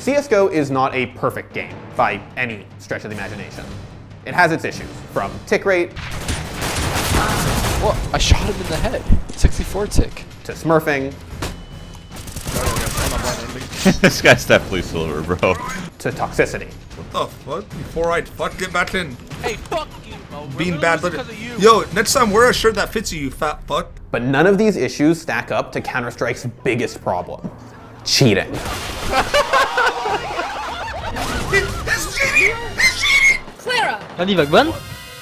CSGO is not a perfect game by any stretch of the imagination. It has its issues, from tick rate, well, I shot him in the head. 64 tick. To smurfing, This guy's definitely silver, bro. to toxicity. What the fuck? Before I fuck, get back in. Hey, fuck you, bro. Being bad, but yo, next time wear a shirt that fits you, you fat fuck. But none of these issues stack up to Counter-Strike's biggest problem: cheating. It's cheating! It's cheating! Clara! Not even one?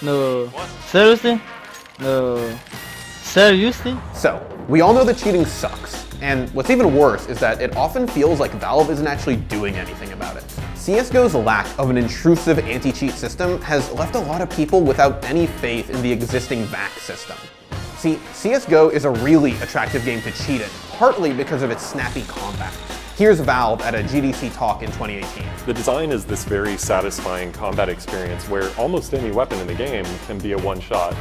No. Seriously? No. Seriously? So, we all know that cheating sucks. And what's even worse is that it often feels like Valve isn't actually doing anything about it. CSGO's lack of an intrusive anti-cheat system has left a lot of people without any faith in the existing VAC system. See, CSGO is a really attractive game to cheat in, partly because of its snappy combat. Here's Valve at a GDC talk in 2018. The design is this very satisfying combat experience where almost any weapon in the game can be a one-shot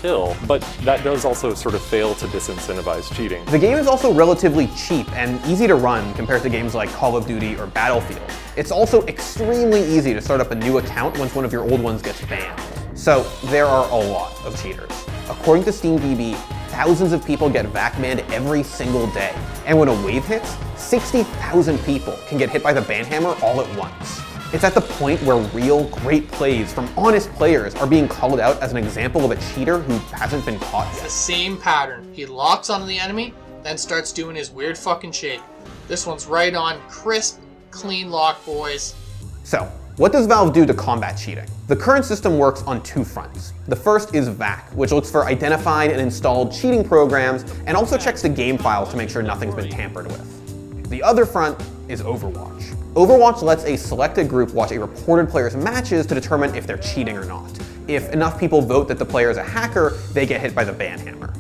kill, but that does also sort of fail to disincentivize cheating. The game is also relatively cheap and easy to run compared to games like Call of Duty or Battlefield. It's also extremely easy to start up a new account once one of your old ones gets banned. So there are a lot of cheaters. According to SteamDB, thousands of people get VAC banned every single day. And when a wave hits, 60,000 people can get hit by the ban hammer all at once. It's at the point where real great plays from honest players are being called out as an example of a cheater who hasn't been caught It's yet. the same pattern. He locks onto the enemy, then starts doing his weird fucking shake. This one's right on, crisp, clean lock, boys. So, what does Valve do to combat cheating? The current system works on two fronts. The first is VAC, which looks for identified and installed cheating programs and also checks the game files to make sure nothing's been tampered with. The other front is Overwatch. Overwatch lets a selected group watch a reported player's matches to determine if they're cheating or not. If enough people vote that the player is a hacker, they get hit by the ban hammer.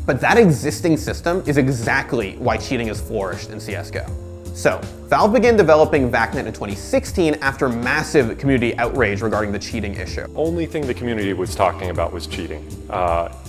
But that existing system is exactly why cheating has flourished in CSGO. So, Valve began developing VACnet in 2016 after massive community outrage regarding the cheating issue. Only thing the community was talking about was cheating.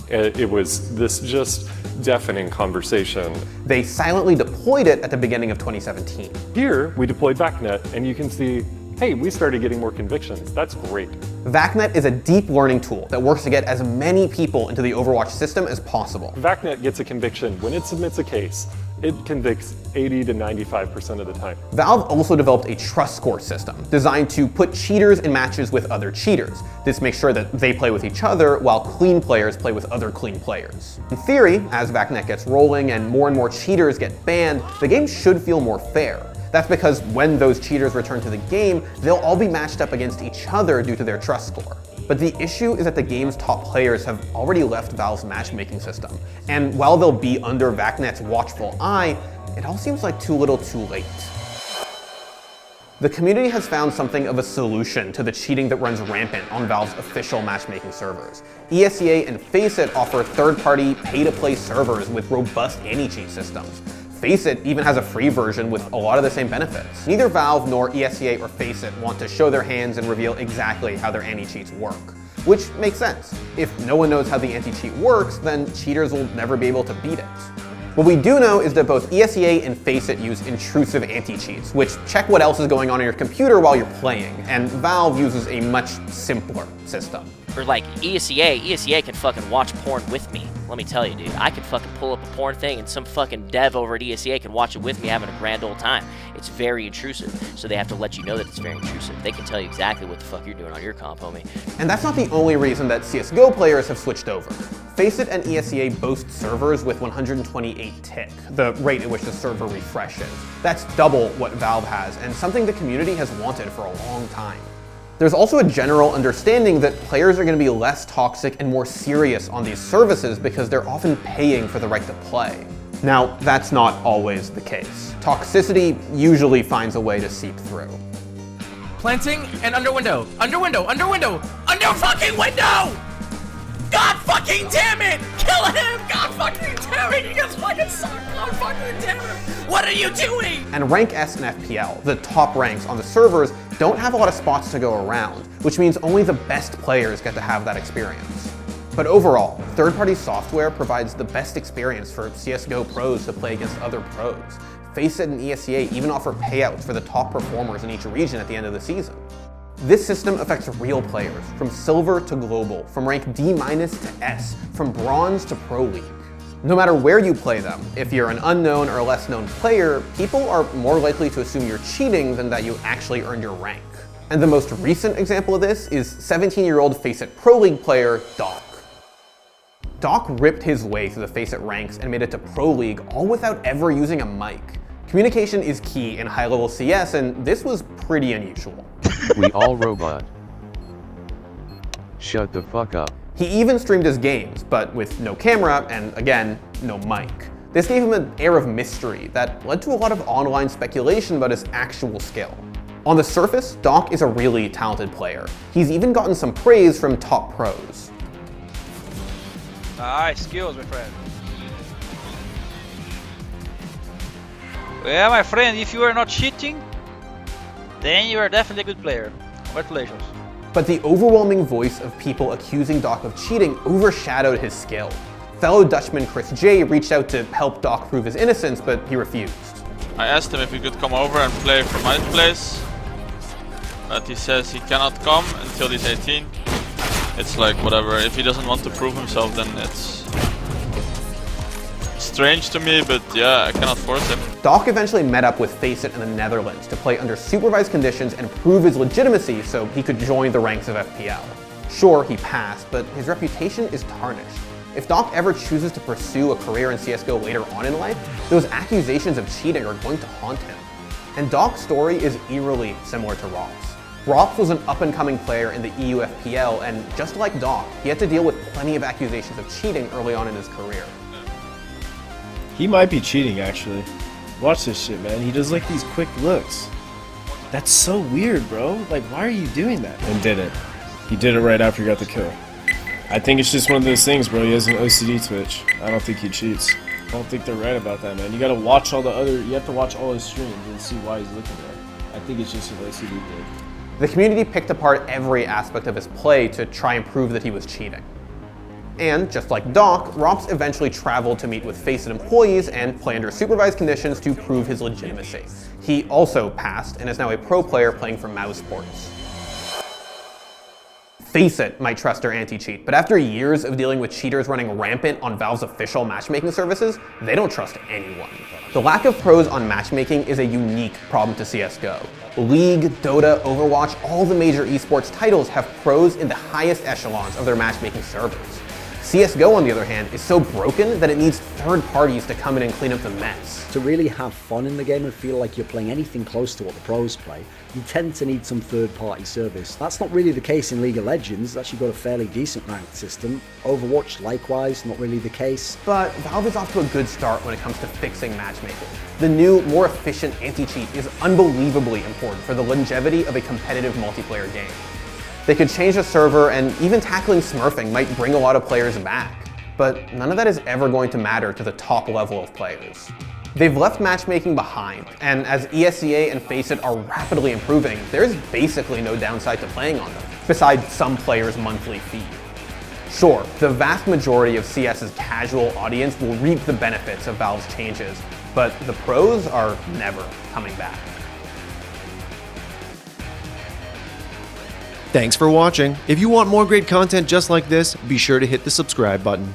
It was this just deafening conversation. They silently deployed it at the beginning of 2017. Here, we deployed VACnet, and you can see, hey, we started getting more convictions. That's great. VACnet is a deep learning tool that works to get as many people into the Overwatch system as possible. VACnet gets a conviction when it submits a case. It convicts 80 to 95% of the time. Valve also developed a trust score system designed to put cheaters in matches with other cheaters. This makes sure that they play with each other while clean players play with other clean players. In theory, as VACnet gets rolling and more cheaters get banned, the game should feel more fair. That's because when those cheaters return to the game, they'll all be matched up against each other due to their trust score. But the issue is that the game's top players have already left Valve's matchmaking system. And while they'll be under VACnet's watchful eye, it all seems like too little too late. The community has found something of a solution to the cheating that runs rampant on Valve's official matchmaking servers. ESEA and FaZe offer third-party, pay-to-play servers with robust anti-cheat systems. FaZe even has a free version with a lot of the same benefits. Neither Valve nor ESEA or FaZe want to show their hands and reveal exactly how their anti-cheats work. Which makes sense. If no one knows how the anti-cheat works, then cheaters will never be able to beat it. What we do know is that both ESEA and FaZe use intrusive anti-cheats, which check what else is going on your computer while you're playing, and Valve uses a much simpler system. For like ESEA can fucking watch porn with me. Let me tell you, dude. I can fucking pull up a porn thing and some fucking dev over at ESEA can watch it with me having a grand old time. It's very intrusive, so they have to let you know that it's very intrusive. They can tell you exactly what the fuck you're doing on your comp, homie. And that's not the only reason that CSGO players have switched over. FaZe and ESEA boast servers with 128 tick, the rate at which the server refreshes. That's double what Valve has, and something the community has wanted for a long time. There's also a general understanding that players are going to be less toxic and more serious on these services because they're often paying for the right to play. Now, that's not always the case. Toxicity usually finds a way to seep through. Planting and under window. Under window, under window, under fucking window! God fucking damn it! Kill him! God fucking damn it! You guys fucking suck! God fucking damn it! What are you doing? And Rank S and FPL, the top ranks on the servers, don't have a lot of spots to go around, which means only the best players get to have that experience. But overall, third-party software provides the best experience for CSGO pros to play against other pros. FaZe and ESEA even offer payouts for the top performers in each region at the end of the season. This system affects real players, from silver to global, from rank D- to S, from bronze to pro league. No matter where you play them, if you're an unknown or less known player, people are more likely to assume you're cheating than that you actually earned your rank. And the most recent example of this is 17-year-old FaZe Pro League player Doc. Doc ripped his way through the FaZe ranks and made it to Pro League all without ever using a mic. Communication is key in high-level CS, and this was pretty unusual. We all robot. Shut the fuck up. He even streamed his games, but with no camera and, again, no mic. This gave him an air of mystery that led to a lot of online speculation about his actual skill. On the surface, Doc is a really talented player. He's even gotten some praise from top pros. Nice skills, my friend. Well, my friend, if you are not cheating, then you are definitely a good player. Congratulations. But the overwhelming voice of people accusing Doc of cheating overshadowed his skill. Fellow Dutchman Chris J reached out to help Doc prove his innocence, but he refused. I asked him if he could come over and play from my place, but he says he cannot come until he's 18. It's like, whatever, if he doesn't want to prove himself, then it's strange to me, but yeah, I cannot force him. Doc eventually met up with FaZe in the Netherlands to play under supervised conditions and prove his legitimacy so he could join the ranks of FPL. Sure, he passed, but his reputation is tarnished. If Doc ever chooses to pursue a career in CSGO later on in life, those accusations of cheating are going to haunt him. And Doc's story is eerily similar to Rop's. Rops was an up-and-coming player in the EU FPL, and just like Doc, he had to deal with plenty of accusations of cheating early on in his career. He might be cheating, actually. Watch this shit, man. He does like these quick looks. That's so weird, bro. Like, why are you doing that? And did it. He did it right after he got the kill. I think it's just one of those things, bro. He has an OCD twitch. I don't think he cheats. I don't think they're right about that, man. You gotta watch all the other, you have to watch all his streams and see why he's looking there. I think it's just an OCD thing. The community picked apart every aspect of his play to try and prove that he was cheating. And just like Doc, Rops eventually traveled to meet with FaZe employees and play under supervised conditions to prove his legitimacy. He also passed and is now a pro player playing for Mousesports. FaZe might trust their anti-cheat, but after years of dealing with cheaters running rampant on Valve's official matchmaking services, they don't trust anyone. The lack of pros on matchmaking is a unique problem to CSGO. League, Dota, Overwatch, all the major esports titles have pros in the highest echelons of their matchmaking servers. CSGO, on the other hand, is so broken that it needs third parties to come in and clean up the mess. To really have fun in the game and feel like you're playing anything close to what the pros play, you tend to need some third-party service. That's not really the case in League of Legends. It's actually got a fairly decent ranked system. Overwatch, likewise, not really the case. But Valve is off to a good start when it comes to fixing matchmaking. The new, more efficient anti-cheat is unbelievably important for the longevity of a competitive multiplayer game. They could change the server, and even tackling Smurfing might bring a lot of players back. But none of that is ever going to matter to the top level of players. They've left matchmaking behind, and as ESEA and FaZe are rapidly improving, there's basically no downside to playing on them, besides some players' monthly fee. Sure, the vast majority of CS's casual audience will reap the benefits of Valve's changes, but the pros are never coming back. Thanks for watching. If you want more great content just like this, be sure to hit the subscribe button.